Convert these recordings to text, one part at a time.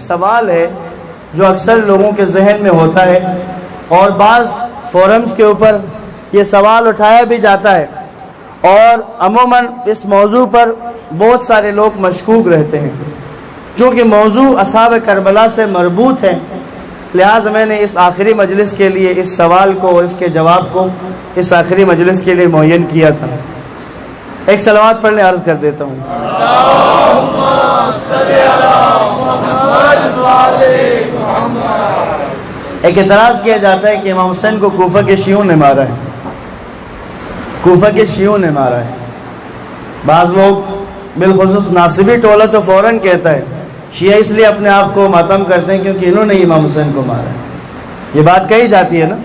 سوال ہے جو اکثر لوگوں کے ذہن میں ہوتا ہے، اور بعض فورمز کے اوپر یہ سوال اٹھایا بھی جاتا ہے، اور عموماً اس موضوع پر بہت سارے لوگ مشکوک رہتے ہیں۔ چونکہ موضوع اصحاب کربلا سے مربوط ہے، لہٰذا میں نے اس آخری مجلس کے لیے اس سوال کو اور اس کے جواب کو اس آخری مجلس کے لیے معین کیا تھا۔ ایک صلوات پڑھنے عرض کر دیتا ہوں۔ ایک اعتراض کیا جاتا ہے کہ امام حسین کو کوفہ کے شیعوں نے مارا ہے، کوفہ کے شیعوں نے مارا ہے۔ بعض لوگ بالخصوص ناصبی ٹولہ تو فوراً کہتا ہے شیعہ اس لیے اپنے آپ کو ماتم کرتے ہیں کیونکہ انہوں نے امام حسین کو مارا ہے۔ یہ بات کہی جاتی ہے نا،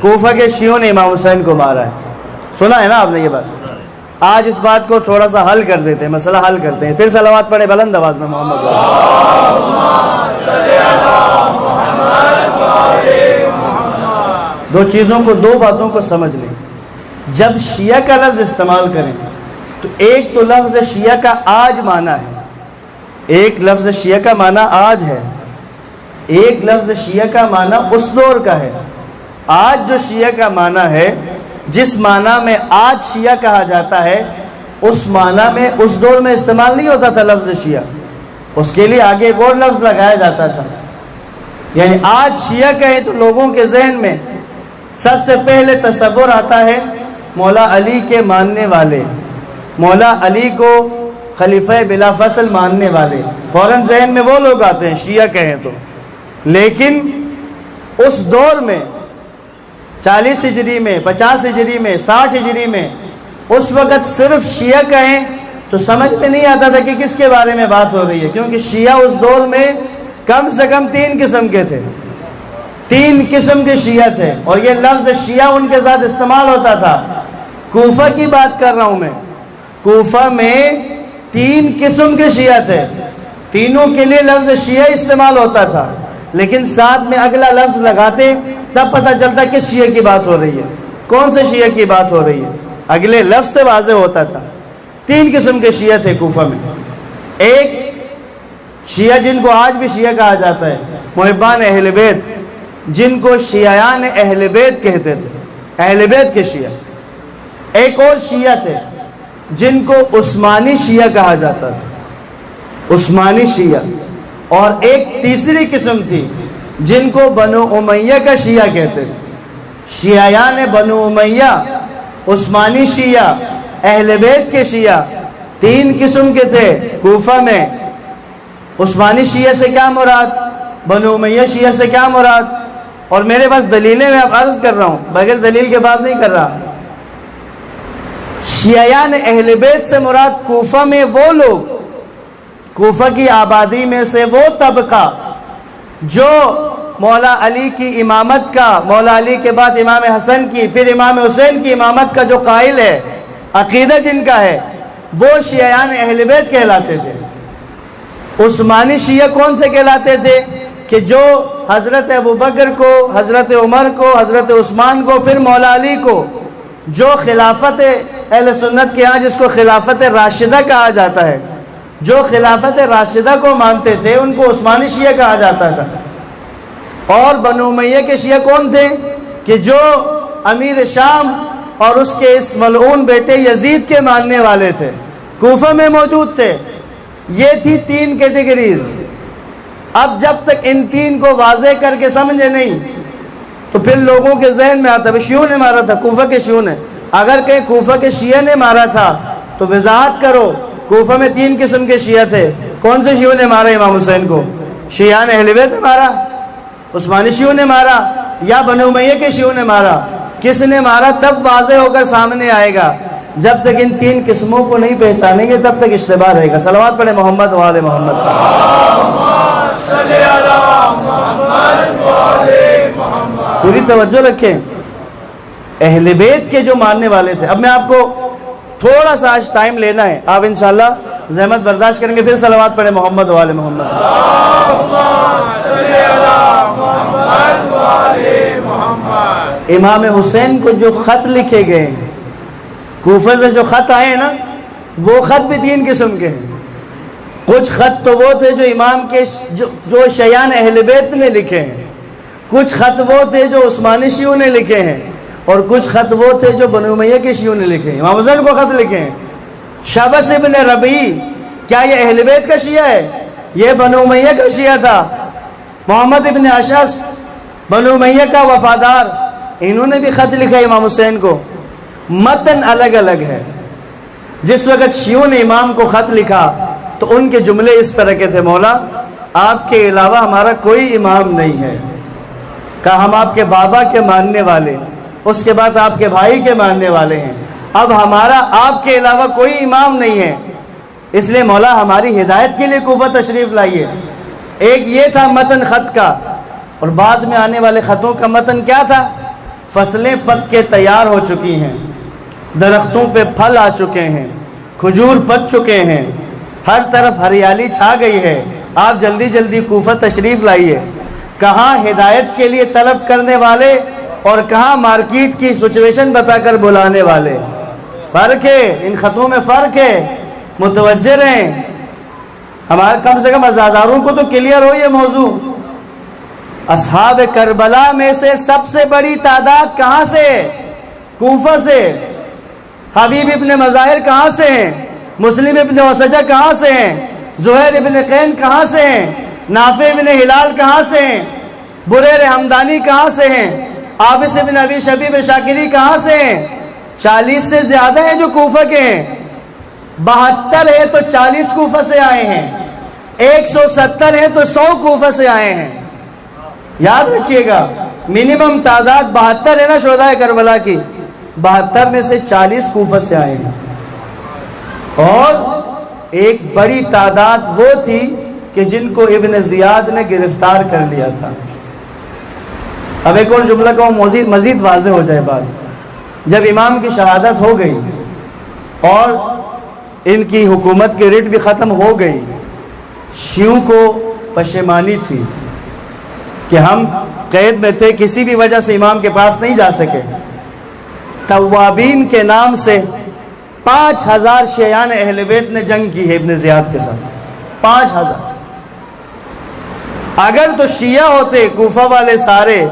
کوفہ کے شیعوں نے امام حسین کو مارا ہے، سنا ہے نا آپ نے یہ بات۔ آج اس بات کو تھوڑا سا حل کر دیتے ہیں، مسئلہ حل کرتے ہیں۔ پھر صلوات پڑھے بلند آواز میں محمد۔ دو چیزوں کو، دو باتوں کو سمجھ لیں۔ جب شیعہ کا لفظ استعمال کریں تو ایک تو لفظ شیعہ کا آج معنی ہے، ایک لفظ شیعہ کا معنی آج ہے، ایک لفظ شیعہ کا معنی اس دور کا ہے۔ آج جو شیعہ کا معنی ہے، جس معنی میں آج شیعہ کہا جاتا ہے، اس معنی میں اس دور میں استعمال نہیں ہوتا تھا لفظ شیعہ، اس کے لیے آگے ایک اور لفظ لگایا جاتا تھا۔ یعنی آج شیعہ کہیں تو لوگوں کے ذہن میں سب سے پہلے تصور آتا ہے مولا علی کے ماننے والے، مولا علی کو خلیفہ بلا فصل ماننے والے، فوراً ذہن میں وہ لوگ آتے ہیں شیعہ کہیں تو۔ لیکن اس دور میں 40 ہجری میں، 50 ہجری میں، 60 ہجری میں، اس وقت صرف شیعہ کہیں تو سمجھ میں نہیں آتا تھا کہ کس کے بارے میں بات ہو رہی ہے، کیونکہ شیعہ اس دور میں کم سے کم 3 قسم کے تھے، 3 قسم کے شیعہ تھے، اور یہ لفظ شیعہ ان کے ساتھ استعمال ہوتا تھا۔ کوفہ کی بات کر رہا ہوں میں، کوفہ میں 3 قسم کے شیعہ تھے، تینوں کے لیے لفظ شیعہ استعمال ہوتا تھا، لیکن ساتھ میں اگلا لفظ لگاتے تب پتہ چلتا کس شیعہ کی بات ہو رہی ہے، کون سے شیعہ کی بات ہو رہی ہے، اگلے لفظ سے واضح ہوتا تھا۔ 3 قسم کے شیعہ تھے کوفہ میں۔ ایک شیعہ جن کو آج بھی شیعہ کہا جاتا ہے، محبان اہل بیت، جن کو شیعیان اہل بیت کہتے تھے، اہل بیت کے شیعہ۔ ایک اور شیعہ تھے جن کو عثمانی شیعہ کہا جاتا تھا، عثمانی شیعہ۔ اور ایک تیسری قسم تھی جن کو بنو امیہ کا شیعہ کہتے تھے، شیعیان بنو امیہ، عثمانی شیعہ، اہل بیت کے شیعہ۔ 3 قسم کے تھے کوفہ میں۔ عثمانی شیعہ سے کیا مراد، بنو امیہ شیعہ سے کیا مراد، اور میرے پاس دلیلیں میں اب عرض کر رہا ہوں، بغیر دلیل کے بات نہیں کر رہا۔ شیعیان اہل بیت سے مراد کوفہ میں وہ لوگ، کوفہ کی آبادی میں سے وہ طبقہ جو مولا علی کی امامت کا، مولا علی کے بعد امام حسن کی، پھر امام حسین کی امامت کا جو قائل ہے، عقیدہ جن کا ہے، وہ شیعیان اہل بیت کہلاتے تھے۔ عثمانی شیعہ کون سے کہلاتے تھے کہ جو حضرت ابوبکر کو، حضرت عمر کو، حضرت عثمان کو، پھر مولا علی کو، جو خلافت اہل سنت کے ہاں جس کو خلافت راشدہ کہا جاتا ہے، جو خلافت راشدہ کو مانتے تھے، ان کو عثمانی شیعہ کہا جاتا تھا۔ اور بنو امیہ کے شیعہ کون تھے کہ جو امیر شام اور اس کے اس ملعون بیٹے یزید کے ماننے والے تھے، کوفہ میں موجود تھے۔ یہ تھی 3 کیٹیگریز۔ اب جب تک ان 3 کو واضح کر کے سمجھے نہیں تو پھر لوگوں کے ذہن میں آتا ہے شیعوں نے مارا تھا، کوفہ کے شیعوں نے۔ اگر کہیں کوفہ کے شیعہ نے مارا تھا تو وضاحت کرو، کوفہ میں 3 قسم کے شیعہ تھے، کون سے شیعوں نے مارا امام حسین کو؟ شیعان اہل بیت نے مارا، عثمانی شیعوں نے مارا، یا بنو امیہ کے شیعوں نے مارا؟ کس نے مارا تب واضح ہو کر سامنے آئے گا۔ جب تک ان 3 قسموں کو نہیں پہچانیں گے تب تک اشتباہ رہے گا۔ صلوات پڑھے محمد و آل محمد۔ پوری توجہ رکھیں، اہل بیت کے جو ماننے والے تھے۔ اب میں آپ کو تھوڑا سا آج ٹائم لینا ہے، آپ انشاءاللہ زحمت برداشت کریں گے، پھر صلوات پڑھے محمد و آل محمد۔ امام حسین کو جو خط لکھے گئے ہیں، کوفہ سے جو خط آئے ہیں نا، وہ خط بھی 3 قسم کے ہیں۔ کچھ خط تو وہ تھے جو امام کے جو شیعان اہل بیت نے لکھے ہیں، کچھ خط وہ تھے جو عثمانی شیعوں نے لکھے ہیں، اور کچھ خط وہ تھے جو بنو امیہ کے شیعوں نے لکھے ہیں۔ امام حسین کو خط لکھے ہیں۔ شبس ابن ربیع کیا یہ اہل بیت کا شیعہ ہے؟ یہ بنو امیہ کا شیعہ تھا۔ محمد ابن اشعث بنو امیہ کا وفادار، انہوں نے بھی خط لکھا امام حسین کو، متن الگ الگ ہے۔ جس وقت شیعوں نے امام کو خط لکھا تو ان کے جملے اس طرح کے تھے: مولا آپ کے علاوہ ہمارا کوئی امام نہیں ہے، کہا ہم آپ کے بابا کے ماننے والے، اس کے بعد آپ کے بھائی کے ماننے والے ہیں، اب ہمارا آپ کے علاوہ کوئی امام نہیں ہے، اس لیے مولا ہماری ہدایت کے لیے کوفہ تشریف لائیے۔ ایک یہ تھا متن خط کا، اور بعد میں آنے والے خطوں کا متن کیا تھا؟ فصلیں پک کے تیار ہو چکی ہیں، درختوں پہ پھل آ چکے ہیں، کھجور پک چکے ہیں، ہر طرف ہریالی چھا گئی ہے، آپ جلدی جلدی کوفہ تشریف لائیے۔ کہاں ہدایت کے لیے طلب کرنے والے اور کہاں مارکیٹ کی سچویشن بتا کر بلانے والے، فرق ہے، ان خطوں میں فرق ہے، متوجہ رہیں۔ ہمارے کم سے کم عزاداروں کو تو کلیئر ہو یہ موضوع۔ اصحاب کربلا میں سے سب سے بڑی تعداد کہاں سے؟ کوفہ سے۔ حبیب ابن مظاہر کہاں سے ہیں؟ مسلم ابن وسجہ کہاں سے ہیں؟ زہیر ابن قین کہاں سے ہیں؟ نافع ابن ہلال کہاں سے ہیں؟ بریر حمدانی کہاں سے ہیں؟ عابس ابن ابی شبیب شاکری کہاں سے ہیں؟ 40 سے زیادہ ہیں جو کوفہ کے ہیں۔ 72 ہے تو 40 کوفہ سے آئے ہیں، 170 ہے تو 100 کوفہ سے آئے ہیں۔ یاد رکھیے گا، منیمم تعداد 72 ہے نا شہدائے کربلا کی، 72 میں سے 40 کوفہ سے آئے ہیں۔ اور ایک بڑی تعداد وہ تھی کہ جن کو ابن زیاد نے گرفتار کر لیا تھا۔ اب ایک اور جملہ کو مزید واضح ہو جائے بات۔ جب امام کی شہادت ہو گئی اور ان کی حکومت کی ریٹ بھی ختم ہو گئی، شیعوں کو پشیمانی تھی کہ ہم قید میں تھے، کسی بھی وجہ سے امام کے پاس نہیں جا سکے۔ توابین کے نام سے 5000 شیعان اہل بیت نے جنگ کی ہے ابن زیاد کے ساتھ، 5000۔ اگر تو شیعہ ہوتے کوفہ والے سارے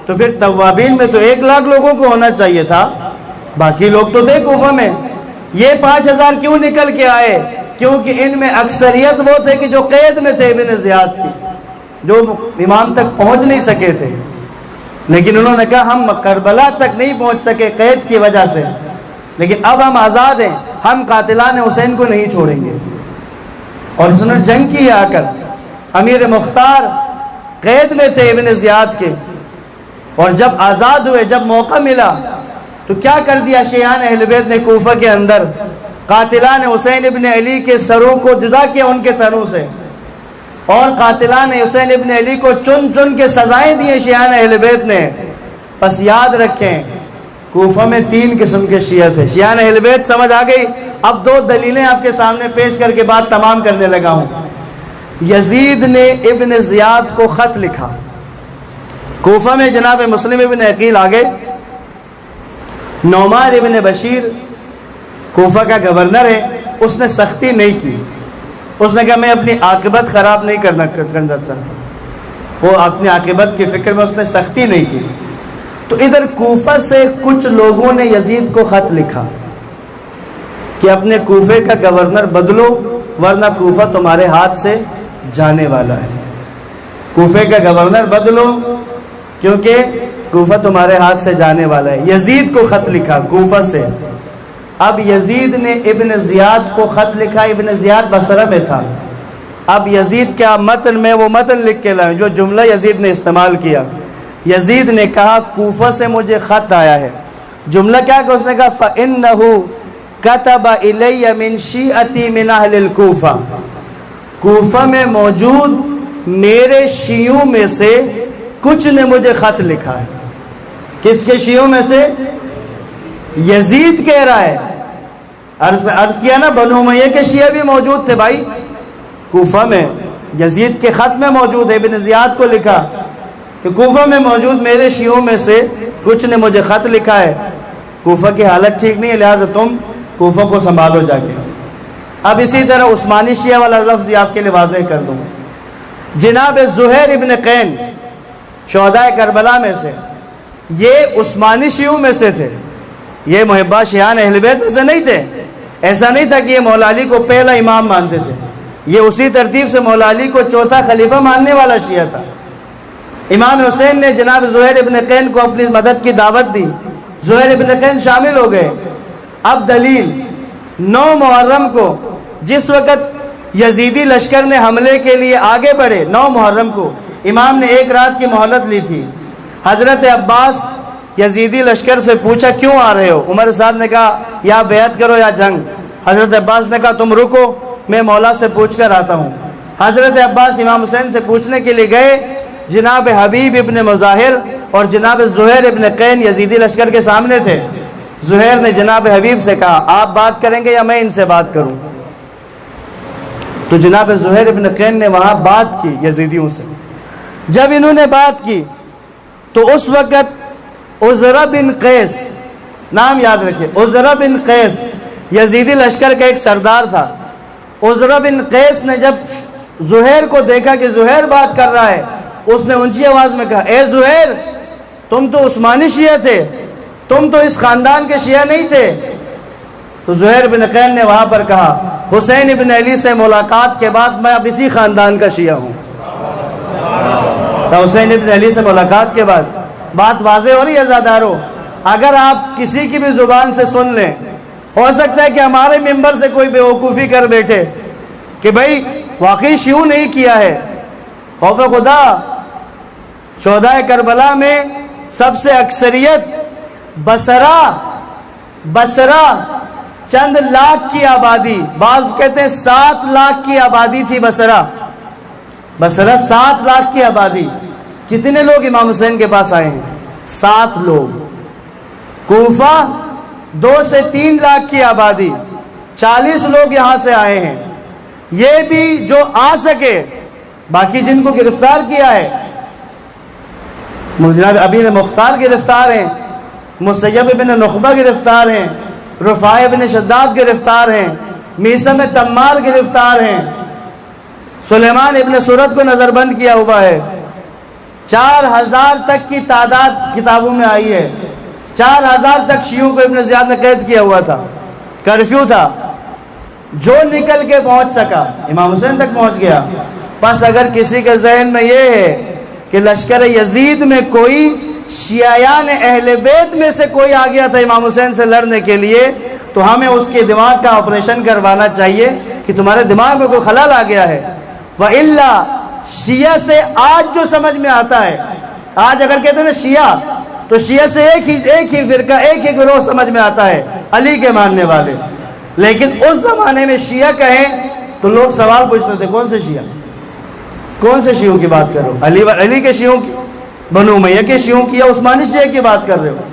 تو پھر توابین میں تو 1 لاکھ لوگوں کو ہونا چاہیے تھا، باقی لوگ تو تھے کوفہ میں۔ یہ 5000 کیوں نکل کے آئے؟ کیونکہ ان میں اکثریت وہ تھے کہ جو قید میں تھے ابن زیاد کی، جو امام تک پہنچ نہیں سکے تھے، لیکن انہوں نے کہا ہم کربلا تک نہیں پہنچ سکے قید کی وجہ سے، لیکن اب ہم آزاد ہیں، ہم قاتلان حسین کو نہیں چھوڑیں گے۔ اور اس نے جنگ کی آ کر، امیر مختار قید میں تھے ابن زیاد کے، اور جب آزاد ہوئے، جب موقع ملا تو کیا کر دیا شیعان اہل بیت نے کوفہ کے اندر؟ قاتلان حسین ابن علی کے سروں کو جدا کیا ان کے تنوں سے، اور قاتلان حسین ابن علی کو چن چن کے سزائیں دیے شیعان اہل بیت نے۔ بس یاد رکھیں، کوفہ میں 3 قسم کے شیعہ تھے۔ شیعان اہل بیت سمجھ آ گئی؟ اب 2 دلیلیں آپ کے سامنے پیش کر کے بات تمام کرنے لگا ہوں۔ یزید نے ابن زیاد کو خط لکھا۔ کوفہ میں جناب مسلم ابن عقیل آگے، نعمان ابن بشیر کوفہ کا گورنر ہے، اس نے سختی نہیں کی، اس نے کہا میں اپنی عاقبت خراب نہیں کرنا چاہتا، وہ اپنی عاقبت کی فکر میں اس نے سختی نہیں کی۔ تو ادھر کوفہ سے کچھ لوگوں نے یزید کو خط لکھا کہ اپنے کوفے کا گورنر بدلو ورنہ کوفہ تمہارے ہاتھ سے جانے والا ہے، کوفے کا گورنر بدلو کیونکہ کوفہ تمہارے ہاتھ سے جانے والا ہے۔ یزید کو خط لکھا کوفہ سے۔ اب یزید نے ابن زیاد کو خط لکھا، ابن زیاد بصرہ میں تھا۔ اب یزید کیا متن میں وہ متن لکھ کے لائیں جو جملہ یزید نے استعمال کیا۔ یزید نے کہا کوفہ سے مجھے خط آیا ہے، جملہ کیا کہ اس نے کہا فَإِنَّهُ كَتَبَ إِلَيَّ مِنْ شِيعَتِي مِنْ أَهْلِ الْكُوفَةِ، کوفہ میں موجود میرے شیعوں میں سے کچھ نے مجھے خط لکھا ہے۔ کس کے شیعوں میں سے؟ یزید کہہ رہا ہے۔ عرض کیا نا بنو امیہ کے شیعہ بھی موجود تھے بھائی کوفہ میں، یزید کے خط میں موجود ہے۔ ابن زیاد کو لکھا کہ کوفہ میں موجود میرے شیعوں میں سے کچھ نے مجھے خط لکھا ہے، کوفہ کی حالت ٹھیک نہیں ہے، لہٰذا تم کوفہ کو سنبھالو جا کے۔ اب اسی طرح عثمانی شیعہ والا لفظ بھی آپ کے لیے واضح کر دوں. جناب زہیر ابن قین شہداء کربلا میں سے، یہ عثمانی شیعوں میں سے تھے، یہ محبہ شیعان اہل بیت میں سے نہیں تھے. ایسا نہیں تھا کہ یہ مولا علی کو پہلا امام مانتے تھے، یہ اسی ترتیب سے مولا علی کو چوتھا خلیفہ ماننے والا شیعہ تھا. امام حسین نے جناب زہیر ابن قین کو اپنی مدد کی دعوت دی، زہیر ابن قین شامل ہو گئے. اب دلیل 9 محرم کو جس وقت یزیدی لشکر نے حملے کے لیے آگے بڑھے، 9 محرم کو امام نے 1 رات کی مہلت لی تھی. حضرت عباس یزیدی لشکر سے پوچھا کیوں آ رہے ہو؟ عمر صاحب نے کہا یا بیعت کرو یا جنگ. حضرت عباس نے کہا تم رکو، میں مولا سے پوچھ کر آتا ہوں. حضرت عباس امام حسین سے پوچھنے کے لیے گئے. جناب حبیب ابن مظاہر اور جناب زہیر ابن قین یزیدی لشکر کے سامنے تھے. زہیر نے جناب حبیب سے کہا آپ بات کریں گے یا میں ان سے بات کروں؟ تو جناب زہیر ابن قین نے وہاں بات کی یزیدیوں سے. جب انہوں نے بات کی تو اس وقت عزرہ بن قیس، نام یاد رکھیں، عزرہ بن قیس یزیدی لشکر کا ایک سردار تھا. عزرہ بن قیس نے جب زہیر کو دیکھا کہ زہیر بات کر رہا ہے، اس نے اونچی آواز میں کہا اے زہیر، تم تو عثمانی شیعہ تھے، تم تو اس خاندان کے شیعہ نہیں تھے. تو زہیر بن قین نے وہاں پر کہا حسین ابن علی سے ملاقات کے بعد میں اب اسی خاندان کا شیعہ ہوں. تو حسین ابن علی سے ملاقات کے بعد بات واضح ہو رہی ہے عزادارو. اگر آپ کسی کی بھی زبان سے سن لیں، ہو سکتا ہے کہ ہمارے ممبر سے کوئی بیوقوفی کر بیٹھے کہ بھئی واقعی شیعوں نہیں کیا ہے. خوف خدا، شہداء کربلا میں سب سے اکثریت بصرہ چند لاکھ کی آبادی، بعض کہتے ہیں 7 لاکھ کی آبادی تھی بصرہ 7 لاکھ کی آبادی. کتنے لوگ امام حسین کے پاس آئے ہیں؟ 7 لوگ. کوفہ 2 سے 3 لاکھ کی آبادی، 40 لوگ یہاں سے آئے ہیں. یہ بھی جو آ سکے، باقی جن کو گرفتار کیا ہے، جناب امیر مختار گرفتار ہیں، مسیب ابن نخبہ گرفتار ہیں، رفاع ابن شداد گرفتار ہیں، میثم تمار گرفتار ہیں، سلیمان ابن سورت کو نظر بند کیا ہوا ہے. 4000 تک کی تعداد کتابوں میں آئی ہے. 4000 تک شیعوں کو ابن زیاد نے قید کیا ہوا تھا. کرفیو تھا. جو نکل کے پہنچ سکا امام حسین تک پہنچ گیا. بس اگر کسی کے ذہن میں یہ ہے کہ لشکر یزید میں کوئی شیعیان اہل بیت میں سے کوئی آ گیا تھا امام حسین سے لڑنے کے لیے، تو ہمیں اس کے دماغ کا آپریشن کروانا چاہیے کہ تمہارے دماغ میں کوئی خلل آ گیا ہے. وَإِلَّا شیعہ سے آج جو سمجھ میں آتا ہے، آج اگر کہتے ہیں نا شیعہ، تو شیعہ سے ایک ہی فرقہ، ایک ہی گروہ سمجھ میں آتا ہے، علی کے ماننے والے. لیکن اس زمانے میں شیعہ کہیں تو لوگ سوال پوچھتے تھے کون سے شیعہ، کون سے شیعوں کی بات کر رہے ہو؟ علی کے شیعوں کی، بنو امیہ کے شیعوں کی، یا عثمانی شیعہ کی بات کر رہے ہو؟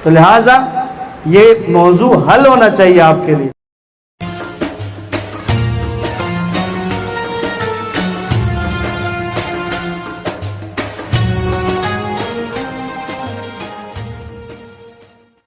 تو لہٰذا یہ موضوع حل ہونا چاہیے آپ کے لیے.